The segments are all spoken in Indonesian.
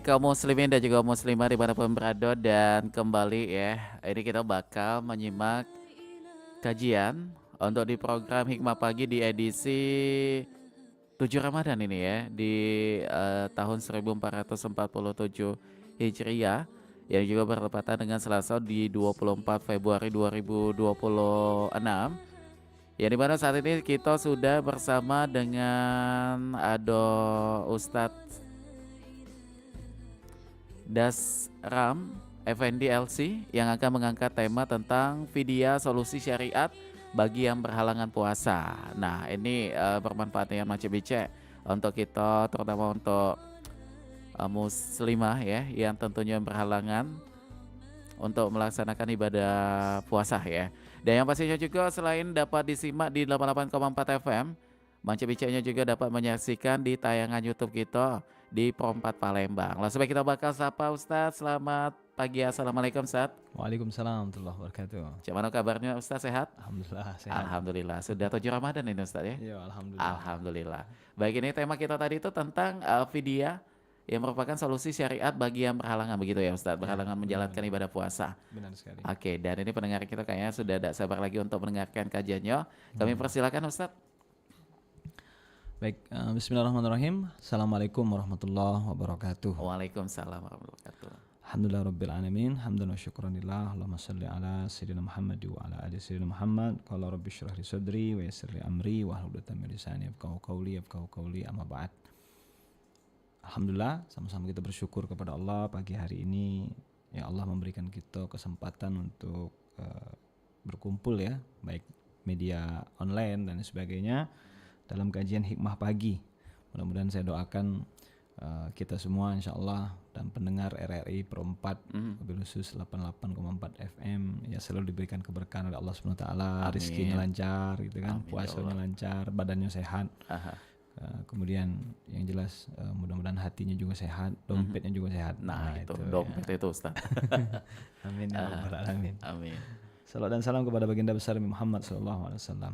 kaum muslimin dan juga muslimah dimanapun berada, dan kembali ya, ini kita bakal menyimak kajian untuk di program Hikmah Pagi di edisi 7 Ramadan ini ya, di tahun 1447 Hijriah, yang juga bertepatan dengan Selasa di 24 Februari 2026. Ya, dimana saat ini kita sudah bersama dengan Ustadz Dasram Effendi LC yang akan mengangkat tema tentang fidyah solusi syariat bagi yang berhalangan puasa. Nah, ini bermanfaat yang macam bice untuk kita, terutama untuk muslimah ya, yang tentunya berhalangan untuk melaksanakan ibadah puasa ya. Dan yang pastinya juga selain dapat disimak di 88,4 FM, Manca Bicanya juga dapat menyaksikan di tayangan YouTube kita di Pro 4 Palembang. Langsung baik kita bakal sapa Ustadz. Selamat pagi, assalamualaikum Ustadz. Waalaikumsalam warahmatullahi wabarakatuh. Gimana kabarnya Ustadz, sehat? Alhamdulillah sehat. Alhamdulillah. Sudah 7 Ramadan ini Ustadz ya? Iya, alhamdulillah. Alhamdulillah. Baik, ini tema kita tadi itu tentang fidyah yang merupakan solusi syariat bagi yang berhalangan, begitu ya Ustadz, berhalangan menjalankan ibadah puasa. Benar sekali. Oke, dan ini pendengar kita kayaknya sudah tidak sabar lagi untuk mendengarkan kajiannya. Kami persilakan Ustadz. Baik, bismillahirrahmanirrahim. Assalamualaikum warahmatullahi wabarakatuh. Waalaikumsalam warahmatullahi wabarakatuh. Alhamdulillah rabbil alamin, hamdan wa syukran lillah. Allahumma shalli ala sayyidina Muhammad wa ala ali sayyidina Muhammad. Qala rabbi shrah li sadri wa yassir li amri wa hlul 'uqdatam min lisani yafqahu qawli amma ba'd. Alhamdulillah, sama-sama kita bersyukur kepada Allah pagi hari ini. Ya Allah memberikan kita kesempatan untuk berkumpul ya, baik media online dan sebagainya, dalam kajian Hikmah Pagi. Mudah-mudahan saya doakan kita semua insyaAllah dan pendengar RRI Pro 4 mobil khusus 88,4 FM ya selalu diberikan keberkahan oleh Allah SWT, rezekinya lancar gitu kan, puasanya lancar, badannya sehat. Kemudian yang jelas mudah-mudahan hatinya juga sehat, dompetnya juga sehat. Nah itu dompet ya. Itu Ustaz. Amin ya rabbal alamin. Amin. Salam dan salam kepada baginda besar Muhammad SAW.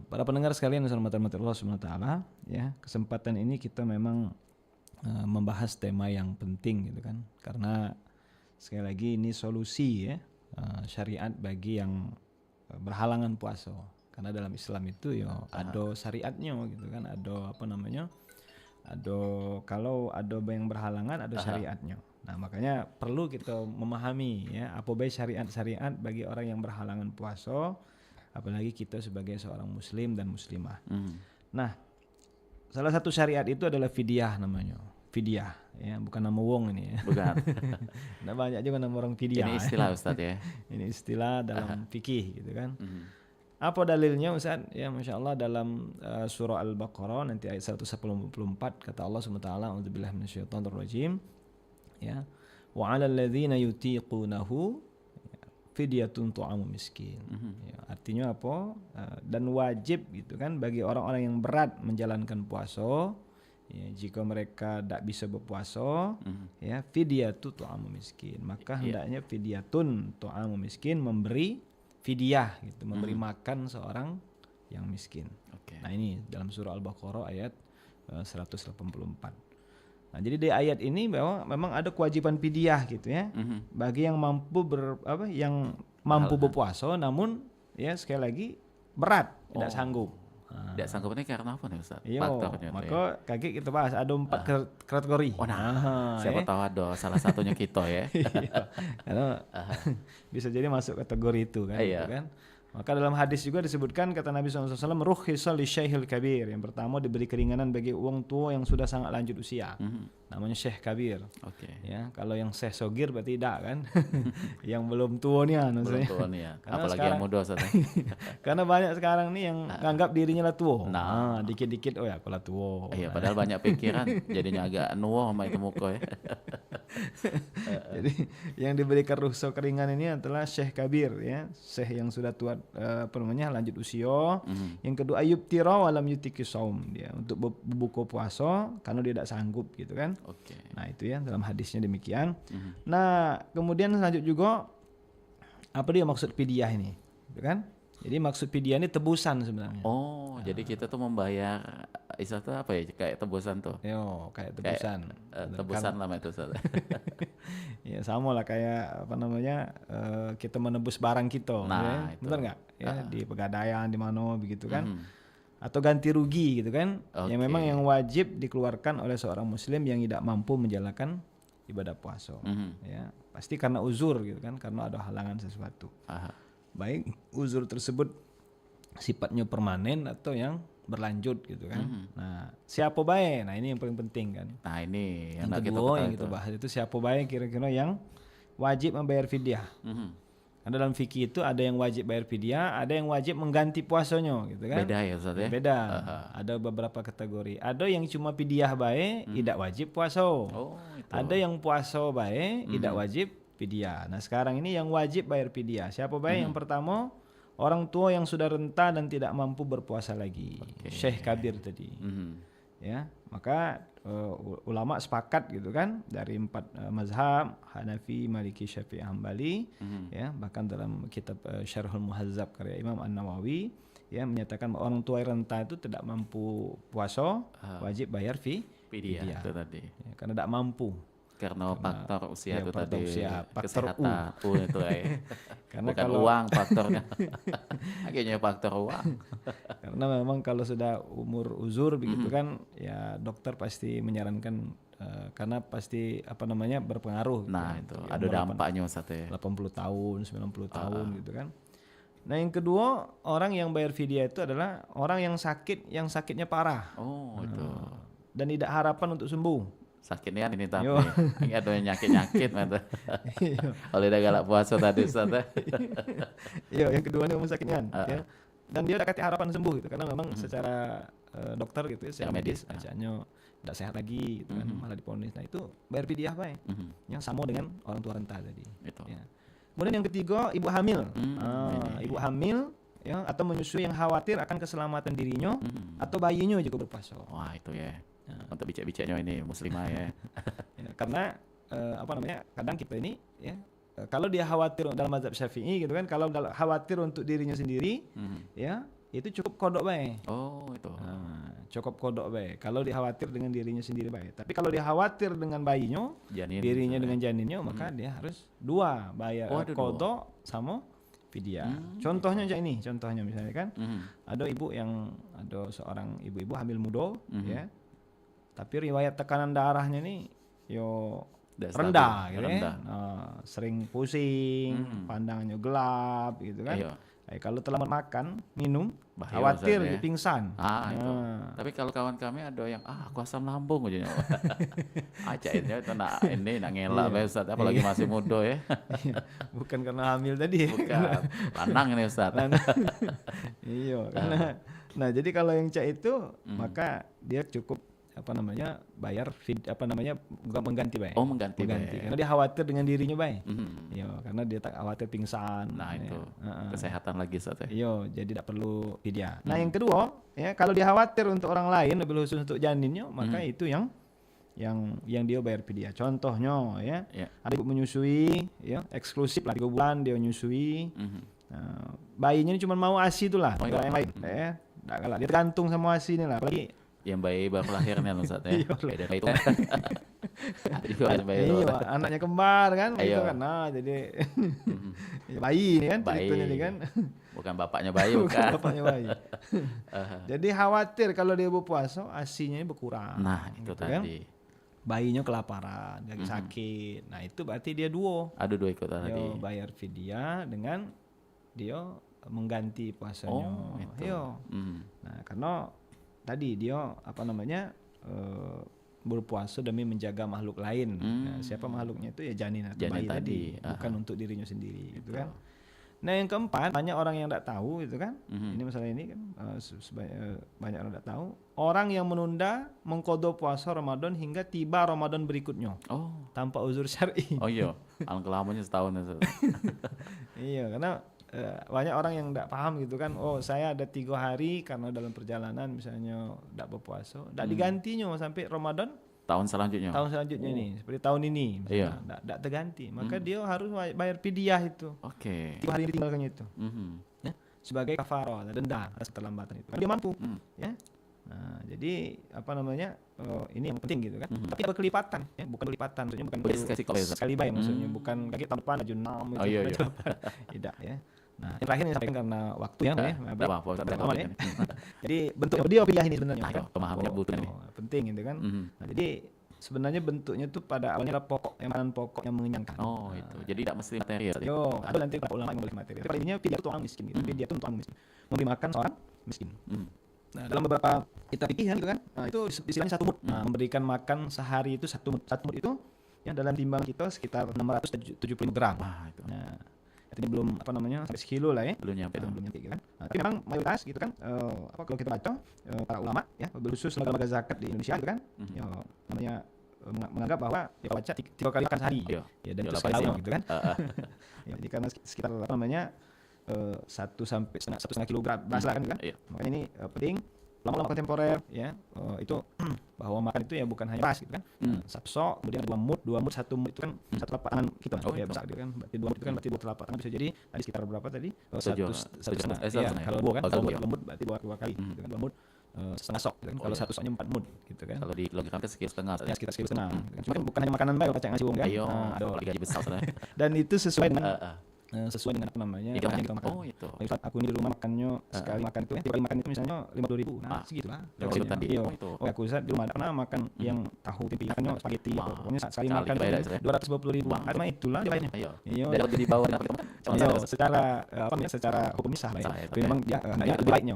Para pendengar sekalian yang saya hormati Allah SWT, ya, kesempatan ini kita memang membahas tema yang penting gitu kan, karena sekali lagi ini solusi ya, syariat bagi yang berhalangan puasa. Karena dalam Islam itu ya ada syariatnya gitu kan, ada apa namanya, ada kalau ada yang berhalangan ada syariatnya. Nah makanya perlu kita memahami ya apa baik syariat bagi orang yang berhalangan puasa, apalagi kita sebagai seorang muslim dan muslimah. Nah salah satu syariat itu adalah fidyah namanya. Fidyah ya, bukan nama wong ini ya. Bukan. Nah banyak juga nama orang fidyah. Ini istilah Ustadz ya. Ini istilah dalam fikih gitu kan. Apa dalilnya Ustaz? Ya Masya Allah dalam surah Al-Baqarah nanti ayat 184 kata Allah SWT, a'udzubillahi minasyaitonirrajim ya, wa 'alal ladzina yutiqunahu fidyatun tu'amu miskin. Ya, artinya apa? Dan wajib gitu kan bagi orang-orang yang berat menjalankan puasa. Ya, jika mereka tidak bisa berpuasa, ya fidyatun tu'amu miskin. Maka hendaknya fidyatun tu'amu miskin, memberi fidyah gitu, memberi makan seorang yang miskin. Nah ini dalam surah Al-Baqarah ayat 184. Nah jadi di ayat ini bahwa memang ada kewajiban fidyah gitu ya, bagi yang mampu berpuasa, namun ya sekali lagi berat, tidak sanggup. Tidak sanggup ini karena apa nih Ustaz? Iya, Faktornya maka kaki kita bahas ada 4 kategori. Oh nah, siapa tahu ada salah satunya kita ya. Karena bisa jadi masuk kategori itu kan, gitu kan. Maka dalam hadis juga disebutkan kata Nabi SAW, rukhisa li syaikhil kabir. Yang pertama diberi keringanan bagi orang tua yang sudah sangat lanjut usia. Namanya syekh kabir. Ya, kalau yang syekh sogir berarti tidak kan. Yang belum tua nih maksudnya. Belum tua nih ya. Apalagi sekarang, yang muda saja. Karena banyak sekarang nih yang nganggap dirinya lah tua. Nah, dikit-dikit oh ya aku lah tua. Iya, padahal banyak pikiran jadinya agak nuwo sama itu muka ya. Jadi yang diberikan rukhsah keringan ini adalah syekh kabir ya, syekh yang sudah tua lanjut usia. Yang kedua ayub tira walam yutiki saum, dia untuk berbuka puasa karena dia tidak sanggup gitu kan. Nah itu ya dalam hadisnya demikian. Nah kemudian lanjut juga apa dia maksud fidyah ini gitu kan. Jadi maksud fidyah ini tebusan sebenarnya. Oh, jadi kita tuh membayar istilahnya apa ya? Kayak tebusan tuh. Yo, kayak Kayak tebusan. tebusan lah itu Ustaz. Ya sama lah kayak apa namanya kita menebus barang kita, Nah, ya. itu. Benar nggak? Ya di pegadaian di mana begitu kan? Mhm. Atau ganti rugi gitu kan? Yang Oke. memang yang wajib dikeluarkan oleh seorang muslim yang tidak mampu menjalankan ibadah puasa. Mhm. Ya, pasti karena uzur gitu kan? Karena ada halangan sesuatu. Aha. Baik uzur tersebut sifatnya permanen atau yang berlanjut gitu kan. Nah, siapa baik? Nah, ini yang paling penting kan. Nah, ini yang Yang kita kedua yang ketahui kita tuh. bahas itu siapa baik kira-kira yang wajib membayar fidyah. Mhm. Karena dalam fikih itu ada yang wajib bayar fidyah, ada yang wajib mengganti puasanya gitu kan. Beda ya Ustaz ya? Beda. Ada beberapa kategori. Ada yang cuma fidyah baik, tidak wajib puasa. Oh, itu. Ada yang puasa baik, tidak wajib fidyah. Nah, sekarang ini yang wajib bayar fidyah. Siapa baik? Yang pertama, orang tua yang sudah renta dan tidak mampu berpuasa lagi. Syekh Kabir tadi. Mhm. Ya, maka ulama sepakat gitu kan dari 4 mazhab Hanafi, Maliki, Syafi'i, Hambali, ya, bahkan dalam kitab Syarhul Muhazzab karya Imam An-Nawawi ya menyatakan bahwa orang tua yang renta itu tidak mampu puasa, wajib bayar Fidyah itu tadi. ya, karena tidak mampu. Karena faktor usia ya, itu faktor tadi. usia, faktor Kesehatan. Itu ya. Karena Bukan kalau uang faktornya. Akhirnya faktor uang. karena memang kalau sudah umur uzur begitu kan ya dokter pasti menyarankan karena pasti apa namanya berpengaruh gitu Nah, kan. itu Ya, ada umur dampaknya Ustaz ya. 80 tahun, 90 tahun gitu kan. Nah, yang kedua, orang yang bayar fidyah itu adalah orang yang sakitnya parah Oh, itu. dan tidak harapan untuk sembuh. Sakitnya ini tapi Yo. ini ada yang nyakit-nyakit mata. Kalau udah galak puasa tadi Ustaz ya. Iya, yang kedua ini orang sakitnya ya. Dan dia udah kasih harapan sembuh gitu karena memang secara dokter gitu ya, secara medis bacaannya tidak sehat lagi gitu kan, malah diponis. Nah, itu bayar fidyah baik. Yang sama dengan orang tua renta tadi. Itu. Ya. Kemudian yang ketiga, ibu hamil. Ini. Ibu hamil ya atau menyusui yang khawatir akan keselamatan dirinya atau bayinya juga berpuasa. Wah, itu ya. Untuk bicak-bicaknya ini muslimah ya. Ya, karena apa namanya? Kadang kita ini ya kalau dia khawatir dalam mazhab Syafi'i gitu kan, kalau khawatir untuk dirinya sendiri ya, itu cukup kodok baik. Oh, itu. Cukup kodok baik. Kalau dia khawatir dengan dirinya sendiri baik. Tapi kalau dia khawatir dengan bayinya, Janin. dirinya dengan janinnya, maka dia harus dua bayar Oh, ada dua. kodok sama fidyah. Contohnya aja ini, contohnya misalnya kan, ada seorang ibu-ibu hamil muda ya. Tapi riwayat tekanan darahnya nih rendah gitu ya. Sering pusing, pandangannya gelap gitu kan. Iya. Kalau terlambat makan, minum, Bahaya, khawatir Ustaz, ya. dia pingsan. Itu. Tapi kalau kawan kami ada yang aku asam lambung aja. Ajaibnya itu nak ngelak ya Ustaz, apalagi masih muda ya. Bukan karena hamil tadi. Bukan. Lanang ini Ustaz. Iya, karena nah jadi kalau yang cak itu maka dia cukup bayar bukan mengganti baik. Oh, mengganti baik. Karena dia khawatir dengan dirinya baik. Iya, karena dia tak khawatir pingsan. Nah, itu kesehatan lagi Ustaz ya. Iya, jadi tidak perlu fidyah. Nah, yang kedua, ya kalau dia khawatir untuk orang lain, lebih khusus untuk janinnya, maka itu yang dia bayar fidyah. Contohnya ya, ada ibu menyusui, ya eksklusif lah 3 bulan dia menyusui. Bayinya ini cuma mau ASI itulah, yang lain. Ya, enggak galak. Dia tergantung sama ASI ini lah, apalagi yang bayi baru lahirnya loh Ustaz ya. Beda itu. Ada juga yang bayi itu. Iya, anaknya kembar kan gitu kan. Nah, jadi bayi ini kan ceritanya nih kan. Bukan bapaknya bayi, bukan. Bapaknya bayi. Jadi khawatir kalau dia berpuasa ASI-nya berkurang. Nah, itu gitu tadi. Kan? Bayinya kelaparan, lagi sakit. Nah, itu berarti dia duo. Ada 2 ikut tadi. Dia bayar fidyah dengan dia mengganti puasanya. Oh, itu. Nah, karena tadi dia berpuasa demi menjaga makhluk lain. Nah, siapa makhluknya itu ya janin atau bayi tadi, bukan untuk dirinya sendiri, gitu kan. Nah, yang keempat, banyak orang yang tidak tahu gitu kan. Ini masalah ini kan banyak orang tidak tahu. Orang yang menunda mengqadha puasa Ramadan hingga tiba Ramadan berikutnya. Oh, tanpa uzur syar'i. oh iya, alangkah setahun itu. Iya, karena banyak orang yang tidak paham gitu kan. Oh, saya ada 3 hari karena dalam perjalanan misalnya tidak berpuasa, tidak digantinya sampai Ramadan tahun selanjutnya ini, seperti tahun ini misalnya, tidak terganti, maka dia harus bayar fidyah itu. 3 hari ditinggalkannya itu. Ya. sebagai kafarah, denda atas keterlambatan itu. Kan dia mampu, ya. Nah, jadi apa namanya? Ini yang penting gitu kan. Tapi berkelipatan, ya, bukan berlipatan, maksudnya bukan sekali bayar, maksudnya bukan kaki tahun depan aju 6 gitu. Oh iya. Tidak, ya. Nah, yang terakhir ini sampaikan karena waktu ya, ya. Ya. Jadi bentuknya dia pilih ini sebenarnya. Nah, pemahamannya butuh ini. Penting gitu kan. Nah, jadi sebenarnya bentuknya tuh pada awalnya adalah makanan pokok yang mengenyangkan. Oh, itu. Jadi tidak mesti materi ya. Yo, ada nanti para ulama yang membeli materi. Tapi intinya fidyah itu orang miskin gitu. Fidyah itu untuk orang miskin. Memberi makan seorang miskin. Nah, dalam beberapa kitab fikih gitu kan. Nah, itu istilahnya satu mud. Nah, memberikan makan sehari itu satu mud. Satu mud itu ya dalam timbang kita sekitar 675 gram. Itu. Nah, artinya belum apa namanya sampai sekilo lah ya. Belum nyampe gitu kan. Nah, tapi memang mayoritas gitu kan kalau kita baca para ulama ya, khusus lembaga zakat di Indonesia gitu kan. Ya, namanya menganggap bahwa ya baca 3 kali makan sehari. Ya, dan itu sekali gitu kan. Ya, jadi karena sekitar apa namanya 1 sampai 1,5 kilogram beras lah kan. Makanya ini penting ulama-ulama kontemporer ya itu bahwa makan itu ya bukan hanya beras gitu kan. Satu sok, kemudian 2 mud, 1 mud itu kan 1 telapak tangan kita. Ya besar gitu kan. Berarti 2 mud itu kan berarti 2 telapak tangan bisa jadi tadi sekitar berapa tadi? 1,5. Ya, kalau 2 kan kalau 2 mud berarti 2 kali gitu kan. 2 mud setengah sok gitu kan. Kalau 1 soknya 4 mud gitu kan. Kalau di kilogram kan sekitar setengah. Ya sekitar setengah. Cuma kan bukan hanya makanan baik kacang nasi kan. Ada gaji besar sebenarnya. Dan itu sesuai dengan sesuai dengan apa namanya yang kita makan. Oh itu. Misal aku ini di rumah makannya sekali makan itu ya, 3 kali makan itu misalnya 50.000. Nah, segitu lah. Tadi. Oh, aku di rumah pernah makan yang tahu tempe ikannya spaghetti. Pokoknya sekali makan 250.000. Karena itulah dibayarnya. Iya. Dan di bawah secara apa namanya secara hukum sah lah ya. Tapi memang dia lebih baiknya.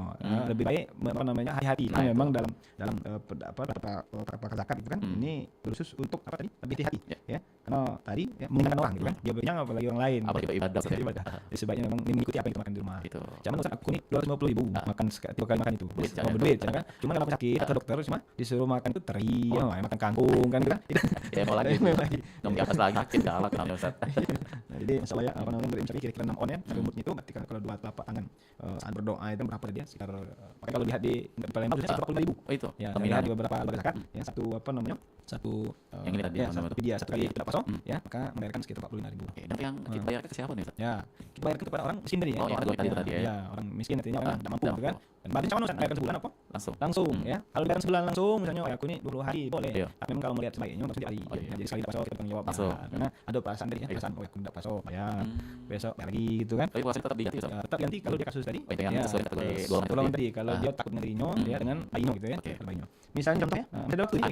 Lebih baik apa namanya hati-hati. Nah, memang dalam apa zakat itu kan ini khusus untuk apa tadi? Lebih hati ya. Karena tadi mengingatkan orang gitu kan. Dia berinya apalagi orang lain. Apalagi ibadah. Jadi sebaiknya memang mengikuti apa yang kita makan di rumah. Itu. Jangan usah aku nih 250.000 makan 3 kali makan itu. Mau berduit kan. Cuma kalau aku sakit ke dokter cuma disuruh makan itu teri, makan kangkung kan gitu. Ya mau lagi. Nggak atas lagi sakit galak namanya Ustaz. Nah, jadi masalah ya apa namanya misalnya kira-kira 6 on ya. Rumusnya itu ketika kalau 2 telapak tangan saat berdoa itu berapa dia sekitar makanya kalau lihat di Palembang itu sekitar 45.000. Oh itu. Ya, lihat di beberapa lembaga zakat yang satu apa namanya? Satu yang ini tadi dia 1 kali tidak pasok ya, maka membayarkan sekitar 45.000. Oke, dan yang kita bayarkan ke siapa nih Ustaz? Ya, kita bayarkan kepada orang miskin tadi ya. Oh, yang tadi ya. Ya, orang miskin artinya orang tidak mampu gitu kan. Dan berarti sama bayarkan sebulan apa? Langsung ya. Kalau bayarkan sebulan langsung misalnya aku ini 20 hari boleh. Tapi memang kalau melihat sebaiknya maksudnya hari. Jadi sekali pasok kita tanggung jawab. Karena ada perasaan tadi ya, perasaan aku tidak pasok bayar. Besok bayar lagi gitu kan. Tapi puasa tetap diganti Ustaz. Tetap ganti kalau dia kasus tadi. Ya, sesuai kategori golongan tadi. Kalau dia takut ngerinya dia dengan bayinya gitu ya. Bayinya. Misalnya contohnya, ada waktu ini.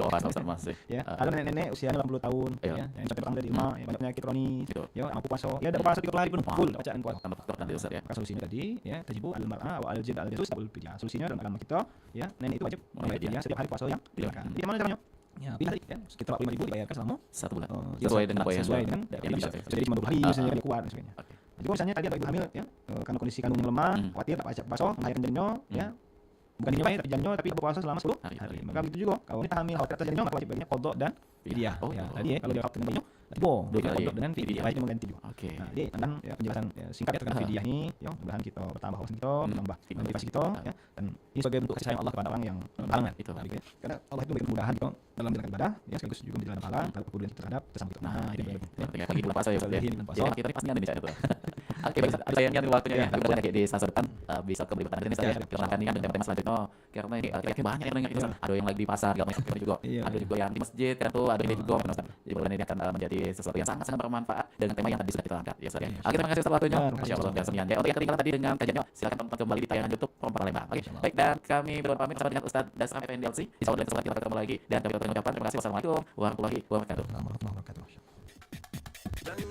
Ya, ada nenek-nenek usianya 80 tahun ya, yang sampai perang dari rumah, banyak penyakit kronis, ya, mampu puasa. Ya, ada puasa 30 hari penuh full bacaan puasa. Maka solusinya tadi ya, tajibu al-mar'a wa al-jid al-juz tabul fidyah. Solusinya dalam agama kita, ya, nenek itu wajib membayar fidyah setiap hari puasa yang dilakukan. Jadi mana caranya? Ya, pilih hari ya, sekitar 45.000 dibayarkan selama 1 bulan. Sesuai dengan apa yang bisa jadi cuma 20 hari misalnya dia kuat dan sebagainya. Jadi misalnya tadi ada ibu hamil ya, karena kondisi kandung yang lemah, khawatir tak puasa, melahirkan janinnya ya. Bukan janinnya tapi janinnya tapi berpuasa selama 10 hari. Maka begitu juga kalau kita hamil khawatir atas janinnya maka wajib baginya qadha dan fidyah. Ya, tadi ya kalau dia khawatir dengan janinnya qadha dengan fidyah wajib mengganti juga. Nah, jadi dan ya, penjelasan singkat ya tentang fidyah ini ya mudah-mudahan kita bertambah wawasan kita, bertambah motivasi kita ya, dan ini sebagai bentuk kasih sayang Allah kepada orang yang berhalangan itu. Karena Allah itu memberikan kemudahan kita dalam menjalankan ibadah ya sekaligus juga menjalankan pahala kepedulian terhadap sesama kita. Nah, ini lagi bulan puasa ya Ustaz. Jadi kita pasti ada di sana itu. Oke, baik, sayangnya waktunya ya. Tapi mudah di saat depan bisa kembali bertanya ini saya karena kan dengan tema selanjutnya karena ini yakin banyak yang nanya itu ada yang lagi di pasar segala macam juga. Ada juga yang di masjid kan tuh ada yang juga Ustaz. Jadi bulan ini akan menjadi sesuatu yang sangat bermanfaat dengan tema yang tadi sudah kita angkat ya Ustaz. Oke, terima kasih Ustaz waktunya. Masyaallah biasa ya. Untuk yang ketinggalan tadi dengan kajiannya silakan tonton kembali di tayangan YouTube Kompor Palembang. Oke, baik dan kami berdoa pamit bersama dengan Ustaz Dasam FNDLC. Insya Allah kita ketemu lagi dan kami ucapkan terima kasih. Wassalamualaikum warahmatullahi wabarakatuh.